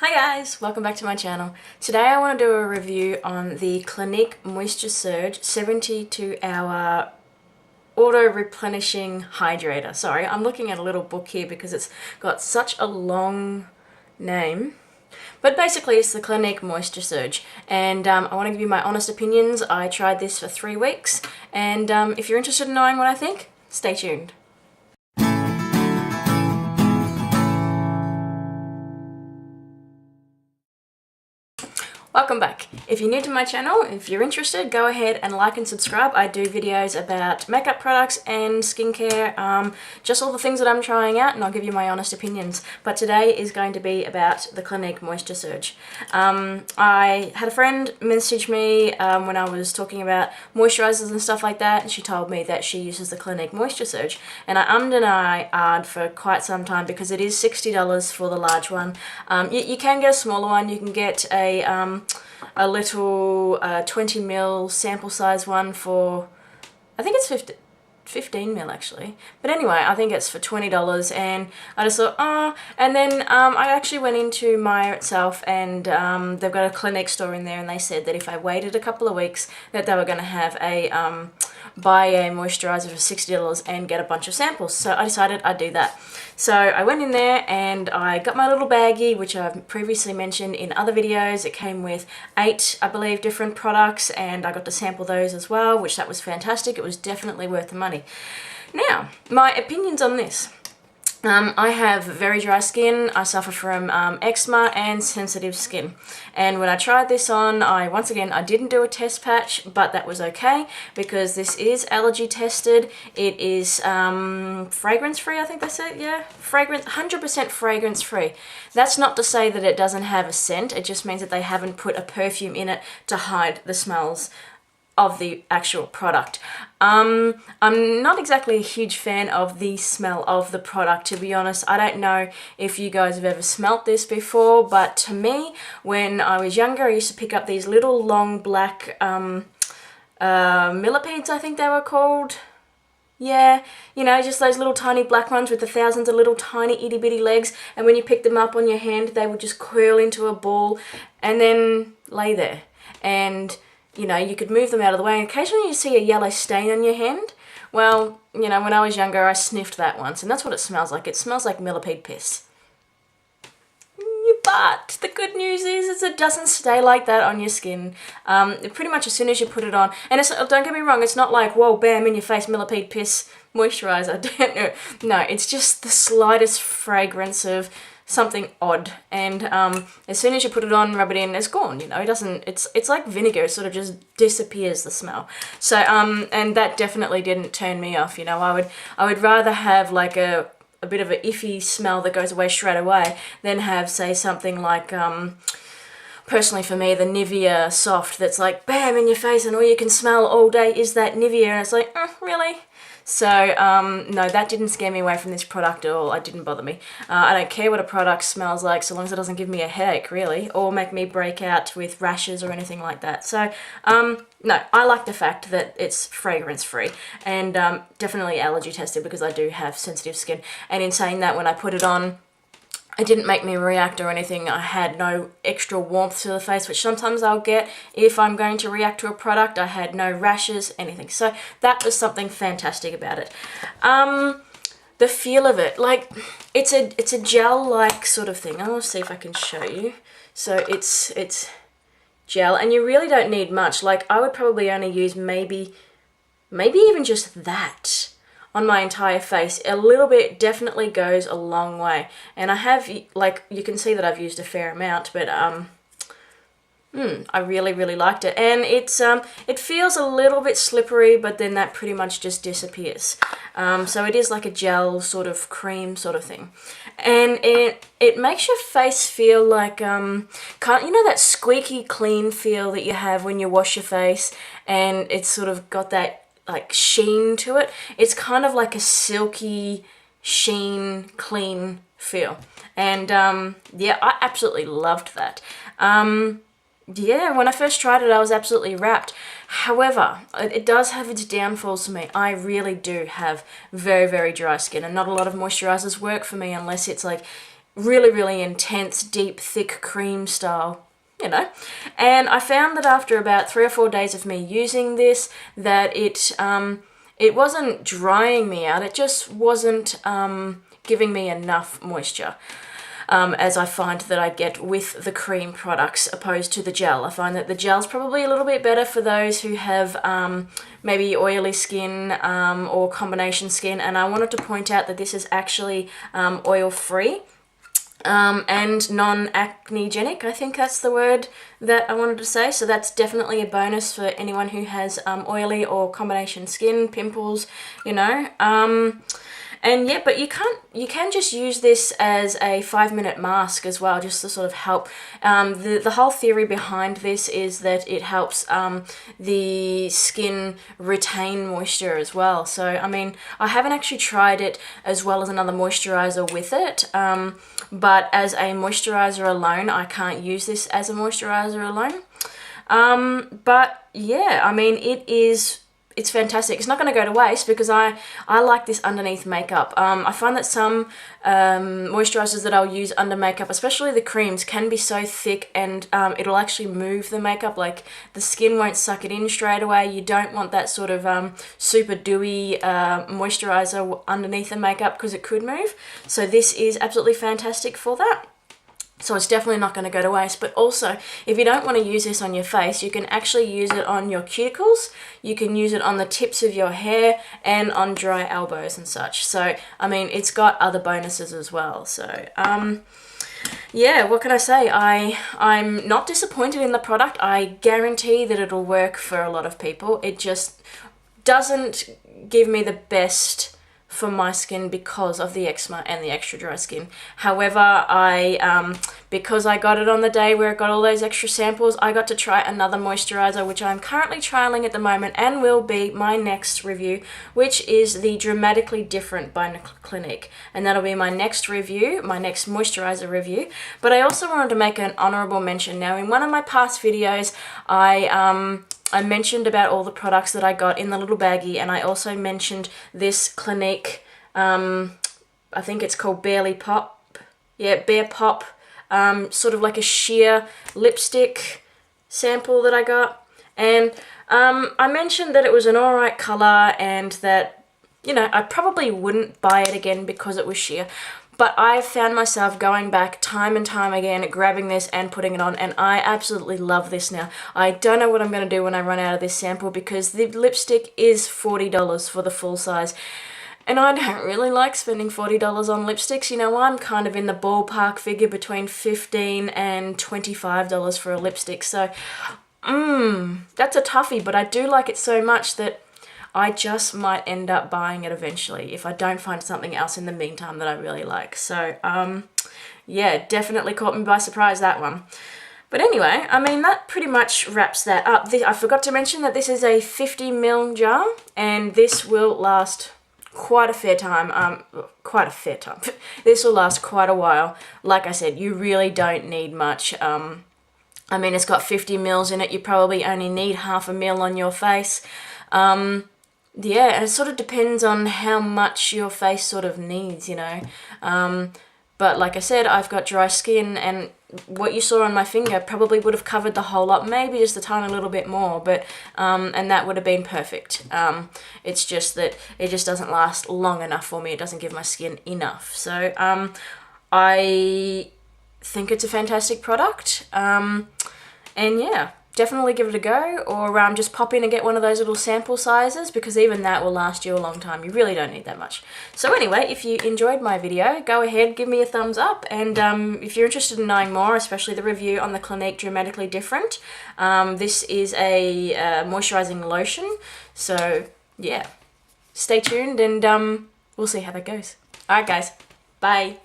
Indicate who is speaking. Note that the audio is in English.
Speaker 1: Hi guys, welcome back to my channel. Today I want to do a review on the Clinique Moisture Surge 72-hour auto-replenishing hydrator. Sorry, I'm looking at a little book here because it's got such a long name. But basically it's the Clinique Moisture Surge, and I want to give you my honest opinions. I tried this for 3 weeks, and if you're interested in knowing what I think, stay tuned. Welcome back. If you're new to my channel, if you're interested, go ahead and like and subscribe. I do videos about makeup products and skincare, just all the things that I'm trying out, and I'll give you my honest opinions. But today is going to be about the Clinique Moisture Surge. I had a friend message me when I was talking about moisturizers and stuff like that, and she told me that she uses the Clinique Moisture Surge. And I ummed and ahed for quite some time because it is $60 for the large one. You can get a smaller one. You can get a little 20ml sample size one for, I think it's 15 mil actually, but anyway, I think it's for $20, and I just thought, oh, and then I actually went into Maya itself, and they've got a Clinique store in there, and they said that if I waited a couple of weeks that they were going to have a buy a moisturizer for $60 and get a bunch of samples. So I decided I'd do that. So I went in there and I got my little baggie, which I've previously mentioned in other videos. It came with 8, I believe, different products, and I got to sample those as well, which that was fantastic. It was definitely worth the money. Now, my opinions on this. I have very dry skin. I suffer from eczema and sensitive skin, and when I tried this on, once again I didn't do a test patch, but that was okay because this is allergy tested. It is fragrance free, I think they said, yeah, fragrance, 100% fragrance free. That's not to say that it doesn't have a scent, it just means that they haven't put a perfume in it to hide the smells of the actual product. I'm not exactly a huge fan of the smell of the product, to be honest. I don't know if you guys have ever smelt this before, but to me, when I was younger, I used to pick up these little long black millipedes, I think they were called. Yeah, you know, just those little tiny black ones with the thousands of little tiny itty bitty legs, and when you pick them up on your hand, they would just curl into a ball and then lay there. And you know, you could move them out of the way, and occasionally you see a yellow stain on your hand. Well, you know, when I was younger, I sniffed that once, and that's what it smells like. It smells like millipede piss. But the good news is it doesn't stay like that on your skin. Pretty much as soon as you put it on, and don't get me wrong, it's not like, whoa, bam, in your face, millipede piss moisturizer. No, it's just the slightest fragrance of something odd, and as soon as you put it on, rub it in, it's gone. You know, it doesn't. It's like vinegar. It sort of just disappears, the smell. So and that definitely didn't turn me off. You know, I would rather have like a bit of an iffy smell that goes away straight away than have, say, something like personally for me, the Nivea Soft that's like bam in your face, and all you can smell all day is that Nivea, and it's like, really? So, no, that didn't scare me away from this product at all. It didn't bother me. I don't care what a product smells like, so long as it doesn't give me a headache, really, or make me break out with rashes or anything like that. So, no, I like the fact that it's fragrance-free, and definitely allergy tested because I do have sensitive skin. And in saying that, when I put it on, it didn't make me react or anything. I had no extra warmth to the face, which sometimes I'll get if I'm going to react to a product. I had no rashes, anything. So that was something fantastic about it. The feel of it, like, it's a gel-like sort of thing. I'll see if I can show you. So it's gel, and you really don't need much. Like, I would probably only use maybe even just that on my entire face. A little bit definitely goes a long way, and I have, like, you can see that I've used a fair amount, but I really liked it, and it feels a little bit slippery, but then that pretty much just disappears. So it is like a gel sort of cream sort of thing, and it makes your face feel like you know, that squeaky clean feel that you have when you wash your face, and it's sort of got that like sheen to it. It's kind of like a silky sheen clean feel, and yeah, I absolutely loved that. Yeah, when I first tried it, I was absolutely wrapped. However, it does have its downfalls for me. I really do have very dry skin, and not a lot of moisturizers work for me unless it's like really, really intense, deep, thick cream style, you know. And I found that after about 3 or 4 days of me using this, that it wasn't drying me out, it just wasn't giving me enough moisture. As I find that I get with the cream products opposed to the gel. I find that the gel's probably a little bit better for those who have maybe oily skin or combination skin, and I wanted to point out that this is actually oil-free and non-acnegenic. I think that's the word that I wanted to say, so that's definitely a bonus for anyone who has oily or combination skin, pimples, you know. And yeah, but you can just use this as a 5-minute mask as well, just to sort of help. The whole theory behind this is that it helps the skin retain moisture as well. So, I mean, I haven't actually tried it as well as another moisturizer with it, but as a moisturizer alone, I can't use this as a moisturizer alone. But yeah, I mean, it's fantastic. It's not going to go to waste because I like this underneath makeup. I find that some moisturizers that I'll use under makeup, especially the creams, can be so thick and it'll actually move the makeup. Like the skin won't suck it in straight away. You don't want that sort of super dewy moisturizer underneath the makeup because it could move. So this is absolutely fantastic for that. So it's definitely not going to go to waste. But also, if you don't want to use this on your face, you can actually use it on your cuticles. You can use it on the tips of your hair and on dry elbows and such. So, I mean, it's got other bonuses as well. So, yeah, what can I say? I'm not disappointed in the product. I guarantee that it'll work for a lot of people. It just doesn't give me the best for my skin because of the eczema and the extra dry skin. However, because I got it on the day where I got all those extra samples, I got to try another moisturizer, which I'm currently trialing at the moment and will be my next review, which is the Dramatically Different by Clinique. And that'll be my next review, my next moisturizer review. But I also wanted to make an honorable mention. Now, in one of my past videos, I mentioned about all the products that I got in the little baggie, and I also mentioned this Clinique, I think it's called Bare Pop, sort of like a sheer lipstick sample that I got. And I mentioned that it was an alright colour and that, you know, I probably wouldn't buy it again because it was sheer. But I've found myself going back time and time again, grabbing this and putting it on, and I absolutely love this now. I don't know what I'm going to do when I run out of this sample because the lipstick is $40 for the full size. And I don't really like spending $40 on lipsticks. You know, I'm kind of in the ballpark figure between $15 and $25 for a lipstick. So, that's a toughie, but I do like it so much that I just might end up buying it eventually if I don't find something else in the meantime that I really like. So, yeah, definitely caught me by surprise, that one. But anyway, I mean, that pretty much wraps that up. I forgot to mention that this is a 50ml jar, and this will last quite a fair time. This will last quite a while. Like I said, you really don't need much. I mean, it's got 50 mils in it. You probably only need half a mil on your face. Yeah, and it sort of depends on how much your face sort of needs, you know. But like I said, I've got dry skin, and what you saw on my finger probably would have covered the whole lot, maybe just a tiny little bit more, but and that would have been perfect. It's just that it just doesn't last long enough for me. It doesn't give my skin enough. So I think it's a fantastic product, and yeah, definitely give it a go, or just pop in and get one of those little sample sizes, because even that will last you a long time. You really don't need that much. So anyway, if you enjoyed my video, go ahead, give me a thumbs up, and if you're interested in knowing more, especially the review on the Clinique Dramatically Different, this is a moisturizing lotion, so yeah, stay tuned, and we'll see how that goes. Alright guys, bye!